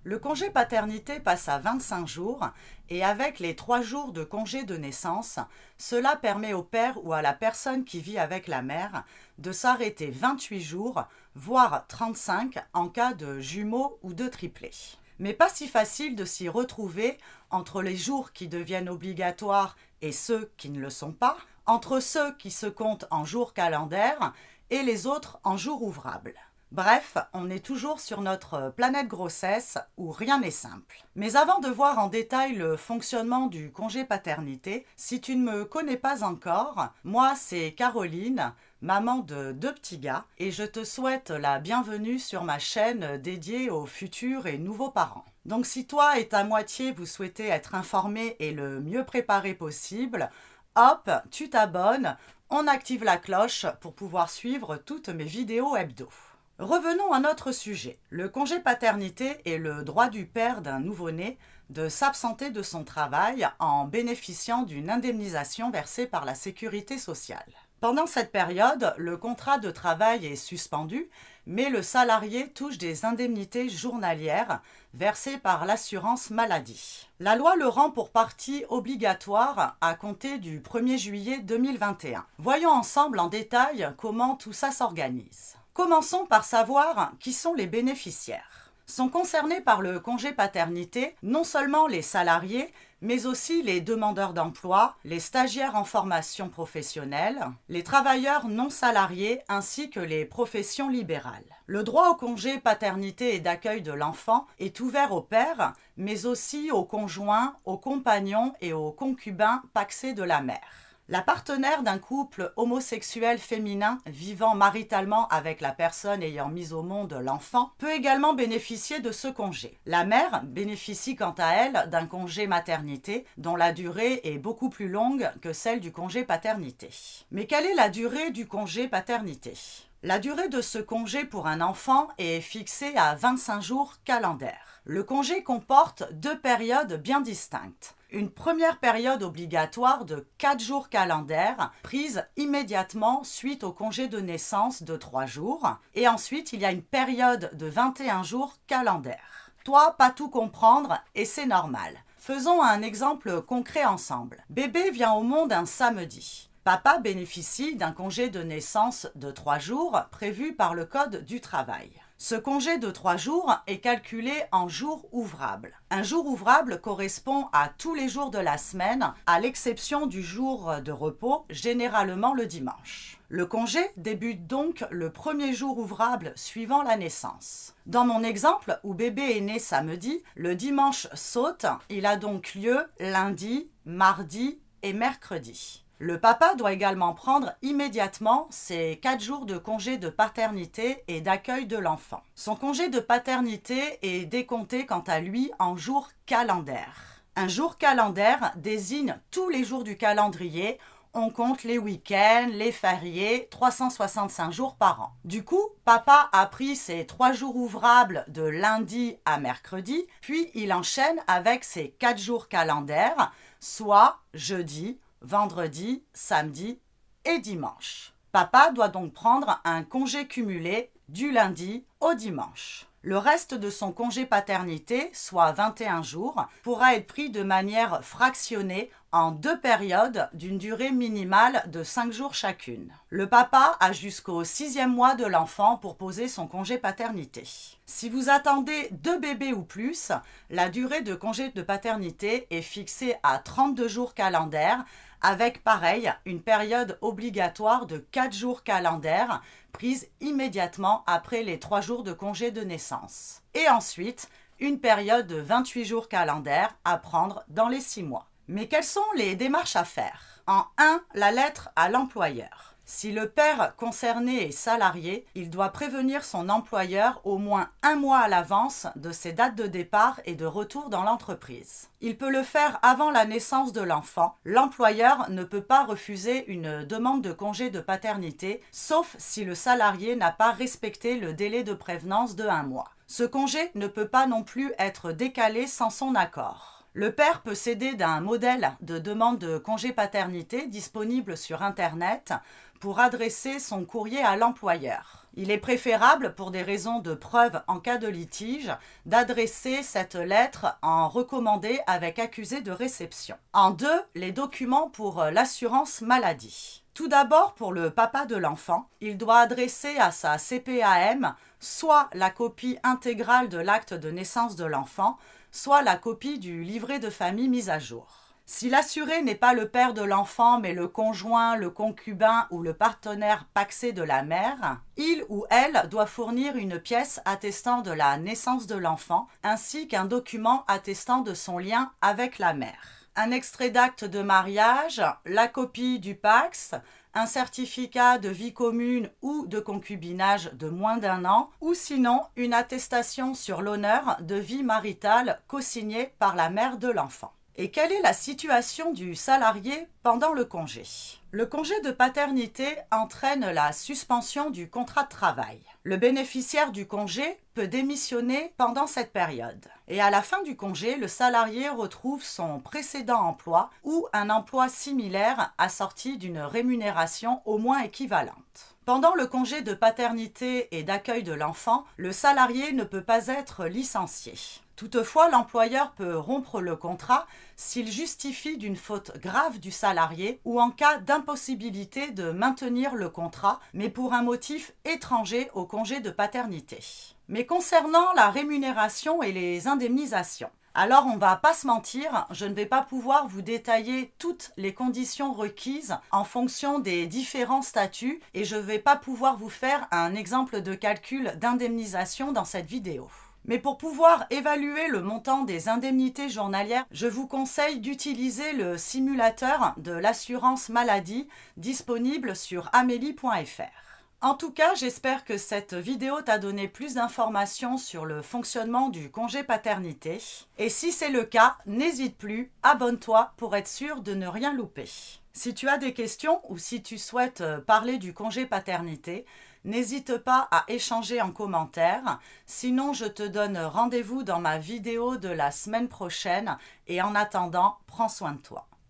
Le congé paternité passe à 25 jours et avec les 3 jours de congé de naissance, cela permet au père ou à la personne qui vit avec la mère de s'arrêter 28 jours, voire 35 en cas de jumeaux ou de triplés. Mais pas si facile de s'y retrouver entre les jours qui deviennent obligatoires et ceux qui ne le sont pas, entre ceux qui se comptent en jours calendaires et les autres en jours ouvrables. Bref, on est toujours sur notre planète grossesse où rien n'est simple. Mais avant de voir en détail le fonctionnement du congé paternité, si tu ne me connais pas encore, moi c'est Caroline, maman de 2 petits gars, et je te souhaite la bienvenue sur ma chaîne dédiée aux futurs et nouveaux parents. Donc si toi et ta moitié vous souhaitez être informés et le mieux préparés possible, hop, tu t'abonnes, on active la cloche pour pouvoir suivre toutes mes vidéos hebdo. Revenons à notre sujet. Le congé paternité est le droit du père d'un nouveau-né de s'absenter de son travail en bénéficiant d'une indemnisation versée par la sécurité sociale. Pendant cette période, le contrat de travail est suspendu, mais le salarié touche des indemnités journalières versées par l'assurance maladie. La loi le rend pour partie obligatoire à compter du 1er juillet 2021. Voyons ensemble en détail comment tout ça s'organise. Commençons par savoir qui sont les bénéficiaires. Sont concernés par le congé paternité non seulement les salariés, mais aussi les demandeurs d'emploi, les stagiaires en formation professionnelle, les travailleurs non salariés ainsi que les professions libérales. Le droit au congé paternité et d'accueil de l'enfant est ouvert aux pères, mais aussi aux conjoints, aux compagnons et aux concubins pacsés de la mère. La partenaire d'un couple homosexuel féminin vivant maritalement avec la personne ayant mis au monde l'enfant peut également bénéficier de ce congé. La mère bénéficie quant à elle d'un congé maternité dont la durée est beaucoup plus longue que celle du congé paternité. Mais quelle est la durée du congé paternité ? La durée de ce congé pour un enfant est fixée à 25 jours calendaires. Le congé comporte 2 périodes bien distinctes. Une première période obligatoire de 4 jours calendaires, prise immédiatement suite au congé de naissance de 3 jours. Et ensuite, il y a une période de 21 jours calendaires. Toi, pas tout comprendre, et c'est normal. Faisons un exemple concret ensemble. Bébé vient au monde un samedi. Papa bénéficie d'un congé de naissance de 3 jours prévu par le Code du travail. Ce congé de 3 jours est calculé en jours ouvrables. Un jour ouvrable correspond à tous les jours de la semaine, à l'exception du jour de repos, généralement le dimanche. Le congé débute donc le premier jour ouvrable suivant la naissance. Dans mon exemple, où bébé est né samedi, le dimanche saute, il a donc lieu lundi, mardi et mercredi. Le papa doit également prendre immédiatement ses 4 jours de congé de paternité et d'accueil de l'enfant. Son congé de paternité est décompté quant à lui en jours calendaires. Un jour calendaire désigne tous les jours du calendrier. On compte les week-ends, les fériés, 365 jours par an. Du coup, papa a pris ses 3 jours ouvrables de lundi à mercredi, puis il enchaîne avec ses 4 jours calendaires, soit jeudi, vendredi, samedi et dimanche. Papa doit donc prendre un congé cumulé du lundi au dimanche. Le reste de son congé paternité, soit 21 jours, pourra être pris de manière fractionnée en 2 périodes d'une durée minimale de 5 jours chacune. Le papa a jusqu'au 6e mois de l'enfant pour poser son congé paternité. Si vous attendez 2 bébés ou plus, la durée de congé de paternité est fixée à 32 jours calendaires avec pareil une période obligatoire de 4 jours calendaires prise immédiatement après les 3 jours de congé de naissance. Et ensuite, une période de 28 jours calendaires à prendre dans les 6 mois. Mais quelles sont les démarches à faire ? En 1, la lettre à l'employeur. Si le père concerné est salarié, il doit prévenir son employeur au moins 1 mois à l'avance de ses dates de départ et de retour dans l'entreprise. Il peut le faire avant la naissance de l'enfant. L'employeur ne peut pas refuser une demande de congé de paternité, sauf si le salarié n'a pas respecté le délai de prévenance de 1 mois. Ce congé ne peut pas non plus être décalé sans son accord. Le père peut s'aider d'un modèle de demande de congé paternité disponible sur Internet pour adresser son courrier à l'employeur. Il est préférable, pour des raisons de preuve en cas de litige, d'adresser cette lettre en recommandé avec accusé de réception. En 2, les documents pour l'assurance maladie. Tout d'abord, pour le papa de l'enfant, il doit adresser à sa CPAM soit la copie intégrale de l'acte de naissance de l'enfant, soit la copie du livret de famille mis à jour. Si l'assuré n'est pas le père de l'enfant, mais le conjoint, le concubin ou le partenaire pacsé de la mère, il ou elle doit fournir une pièce attestant de la naissance de l'enfant, ainsi qu'un document attestant de son lien avec la mère. Un extrait d'acte de mariage, la copie du PACS, un certificat de vie commune ou de concubinage de moins d'1 an, ou sinon une attestation sur l'honneur de vie maritale co-signée par la mère de l'enfant. Et quelle est la situation du salarié pendant le congé? Le congé de paternité entraîne la suspension du contrat de travail. Le bénéficiaire du congé peut démissionner pendant cette période. Et à la fin du congé, le salarié retrouve son précédent emploi ou un emploi similaire assorti d'une rémunération au moins équivalente. Pendant le congé de paternité et d'accueil de l'enfant, le salarié ne peut pas être licencié. Toutefois, l'employeur peut rompre le contrat s'il justifie d'une faute grave du salarié ou en cas d'impossibilité de maintenir le contrat, mais pour un motif étranger au congé de paternité. Mais concernant la rémunération et les indemnisations, alors on va pas se mentir, je ne vais pas pouvoir vous détailler toutes les conditions requises en fonction des différents statuts et je ne vais pas pouvoir vous faire un exemple de calcul d'indemnisation dans cette vidéo. Mais pour pouvoir évaluer le montant des indemnités journalières, je vous conseille d'utiliser le simulateur de l'assurance maladie disponible sur amelie.fr. En tout cas, j'espère que cette vidéo t'a donné plus d'informations sur le fonctionnement du congé paternité. Et si c'est le cas, n'hésite plus, abonne-toi pour être sûr de ne rien louper. Si tu as des questions ou si tu souhaites parler du congé paternité, n'hésite pas à échanger en commentaire. Sinon, je te donne rendez-vous dans ma vidéo de la semaine prochaine. Et en attendant, prends soin de toi.